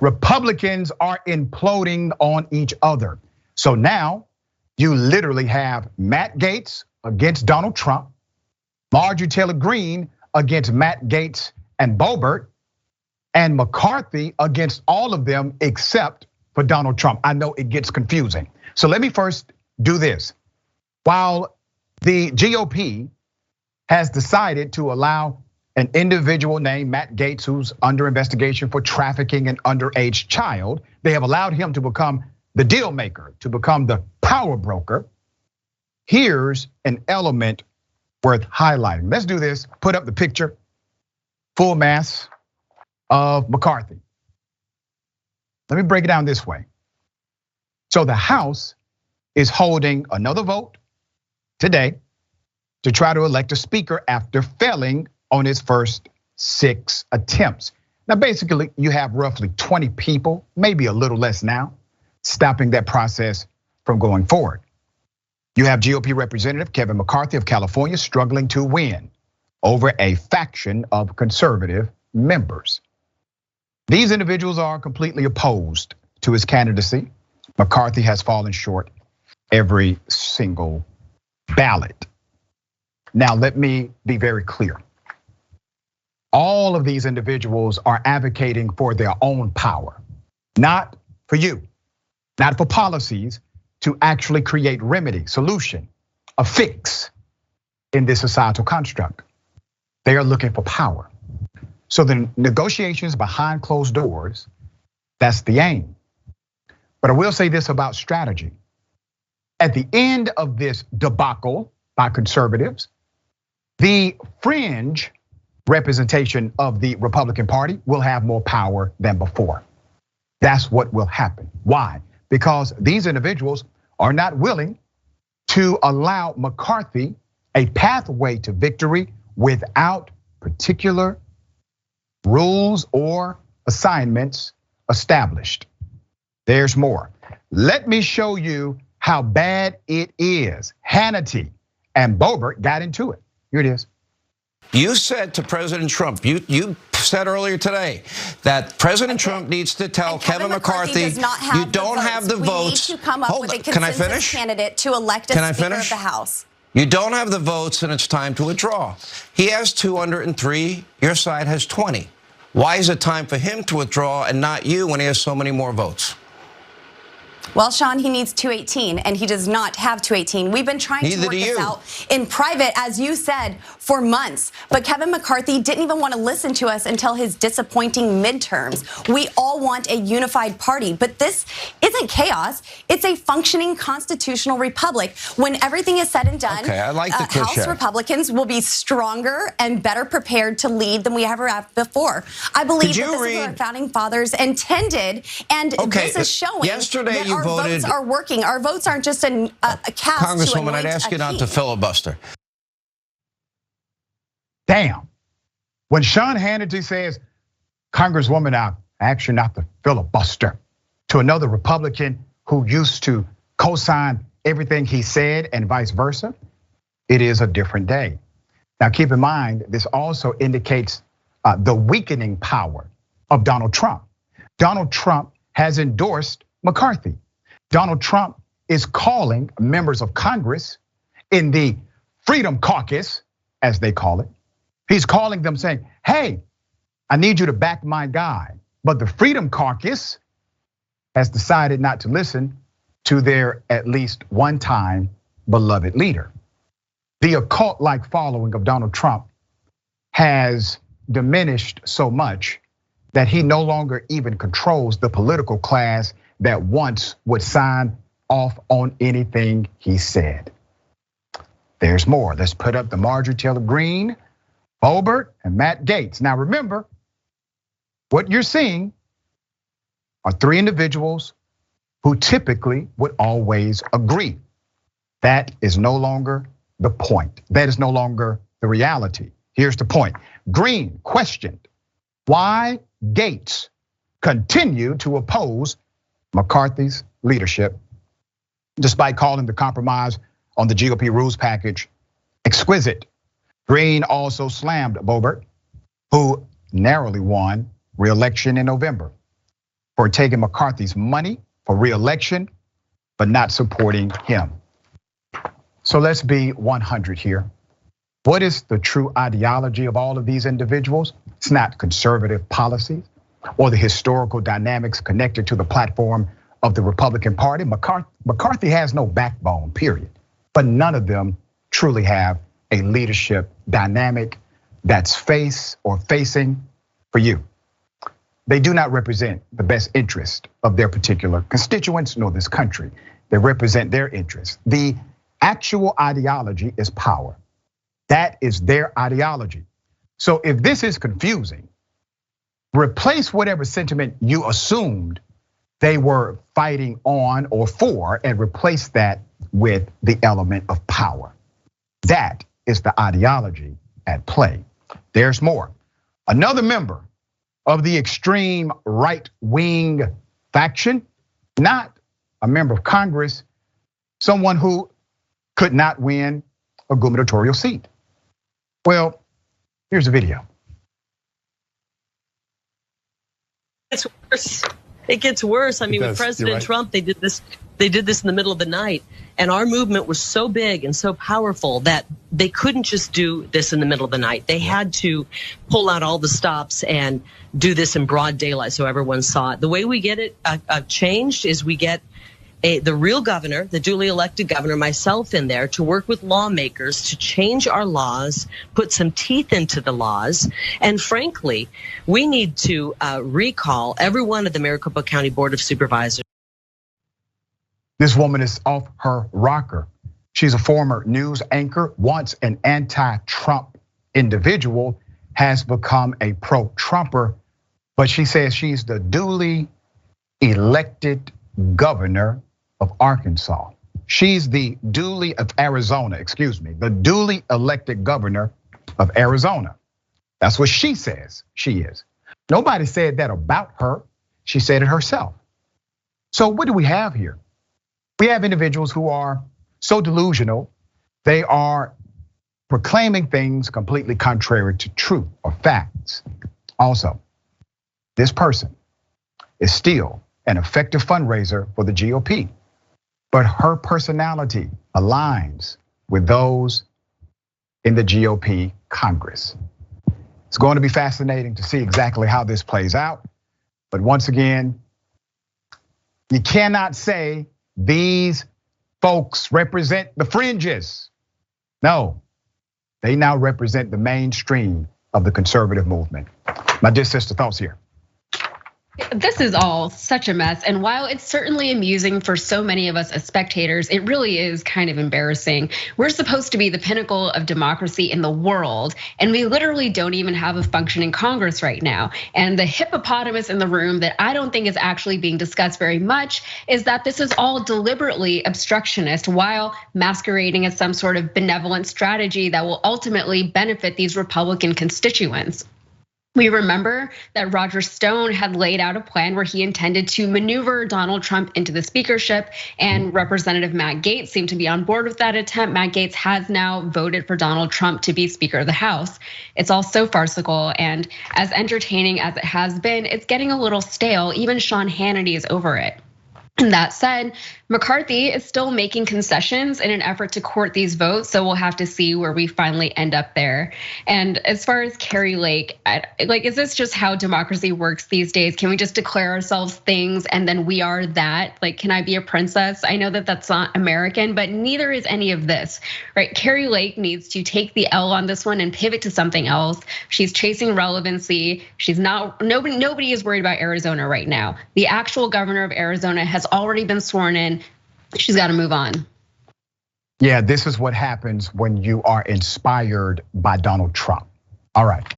Republicans are imploding on each other. So now you literally have Matt Gaetz against Donald Trump, Marjorie Taylor Greene against Matt Gaetz and Boebert, and McCarthy against all of them except for Donald Trump. I know it gets confusing. So let me first do this. While the GOP has decided to allow an individual named Matt Gaetz, who's under investigation for trafficking an underage child, they have allowed him to become the deal maker, to become the power broker. Here's an element worth highlighting. Let's do this. Put up the picture, full mass of McCarthy. Let me break it down this way. So the House is holding another vote today to try to elect a speaker after failing on its first 6 attempts. Now, basically, you have roughly 20 people, maybe a little less now, stopping that process from going forward. You have GOP Representative Kevin McCarthy of California struggling to win over a faction of conservative members. These individuals are completely opposed to his candidacy. McCarthy has fallen short every single ballot. Now, let me be very clear. All of these individuals are advocating for their own power, not for you, not for policies to actually create remedy, solution, a fix in this societal construct. They are looking for power. So the negotiations behind closed doors, that's the aim. But I will say this about strategy. At the end of this debacle by conservatives, the fringe representation of the Republican Party will have more power than before. That's what will happen. Why? Because these individuals are not willing to allow McCarthy a pathway to victory without particular rules or assignments established. There's more. Let me show you how bad it is. Hannity and Boebert got into it. Here it is. You said to President Trump, you said earlier today that President Trump needs to tell Kevin McCarthy, you don't have the votes. We need to come up with a consensus candidate to elect a Speaker of the House. You don't have the votes and it's time to withdraw. He has 203, your side has 20. Why is it time for him to withdraw and not you when he has so many more votes? Well, Sean, he needs 218, and he does not have 218. We've been trying to work this out in private, as you said, for months. But Kevin McCarthy didn't even want to listen to us until his disappointing midterms. We all want a unified party, but this isn't chaos. It's a functioning constitutional republic. When everything is said and done, okay, I like the House Republicans will be stronger and better prepared to lead than we ever have before. I believe that this is what our founding fathers intended, and this is showing yesterday that our votes are working. Our votes aren't just a cast. Congresswoman, I'd ask you not to filibuster. Damn. When Sean Hannity says, Congresswoman, I ask you not to filibuster, to another Republican who used to co-sign everything he said and vice versa, it is a different day. Now keep in mind, this also indicates the weakening power of Donald Trump. Donald Trump has endorsed McCarthy. Donald Trump is calling members of Congress in the Freedom Caucus, as they call it. He's calling them saying, hey, I need you to back my guy. But the Freedom Caucus has decided not to listen to their at least one time beloved leader. The occult-like following of Donald Trump has diminished so much that he no longer even controls the political class that once would sign off on anything he said. There's more. Let's put up the Marjorie Taylor Greene, Boebert, and Matt Gaetz. Now remember, what you're seeing are 3 individuals who typically would always agree. That is no longer the point. That is no longer the reality. Here's the point. Greene questioned why Gaetz continued to oppose McCarthy's leadership, despite calling the compromise on the GOP rules package exquisite. Greene also slammed Boebert, who narrowly won re-election in November. for taking McCarthy's money for re-election, but not supporting him. So let's be 100 here. What is the true ideology of all of these individuals? It's not conservative policies or the historical dynamics connected to the platform of the Republican Party. McCarthy has no backbone, period. But none of them truly have a leadership dynamic that's facing for you. They do not represent the best interest of their particular constituents nor this country. They represent their interests. The actual ideology is power. That is their ideology. So if this is confusing, replace whatever sentiment you assumed they were fighting on or for and replace that with the element of power. That is the ideology at play. There's more. Another member of the extreme right-wing faction, not a member of Congress, someone who could not win a gubernatorial seat. Well, here's a video. It's worse. It gets worse. I mean, with President Trump, they did this in the middle of the night. And our movement was so big and so powerful that they couldn't just do this in the middle of the night. They had to pull out all the stops and do this in broad daylight so everyone saw it. The way we get it changed is we get the real governor, the duly elected governor, myself in there to work with lawmakers to change our laws, put some teeth into the laws. And frankly, we need to recall every one of the Maricopa County Board of Supervisors. This woman is off her rocker. She's a former news anchor, once an anti-Trump individual, has become a pro-Trumper, but she says she's the duly elected governor of Arkansas. She's the duly of Arizona, the duly elected governor of Arizona. That's what she says she is. Nobody said that about her. She said it herself. So what do we have here? We have individuals who are so delusional, they are proclaiming things completely contrary to truth or facts. Also, this person is still an effective fundraiser for the GOP, but her personality aligns with those in the GOP Congress. It's going to be fascinating to see exactly how this plays out. But once again, you cannot say these folks represent the fringes. No, they now represent the mainstream of the conservative movement. My dear sister, thoughts here. This is all such a mess. And while it's certainly amusing for so many of us as spectators, it really is kind of embarrassing. We're supposed to be the pinnacle of democracy in the world, and we literally don't even have a functioning Congress right now. And the hippopotamus in the room that I don't think is actually being discussed very much is that this is all deliberately obstructionist while masquerading as some sort of benevolent strategy that will ultimately benefit these Republican constituents. We remember that Roger Stone had laid out a plan where he intended to maneuver Donald Trump into the speakership, and Representative Matt Gaetz seemed to be on board with that attempt. Matt Gaetz has now voted for Donald Trump to be Speaker of the House. It's all so farcical, and as entertaining as it has been, it's getting a little stale. Even Sean Hannity is over it. And that said, McCarthy is still making concessions in an effort to court these votes, so we'll have to see where we finally end up there. And as far as Kari Lake, is this just how democracy works these days? Can we just declare ourselves things and then we are that? Like, can I be a princess? I know that that's not American, but neither is any of this, right? Kari Lake needs to take the L on this one and pivot to something else. She's chasing relevancy. She's not, nobody is worried about Arizona right now. The actual governor of Arizona has already been sworn in. She's got to move on. Yeah, this is what happens when you are inspired by Donald Trump. All right.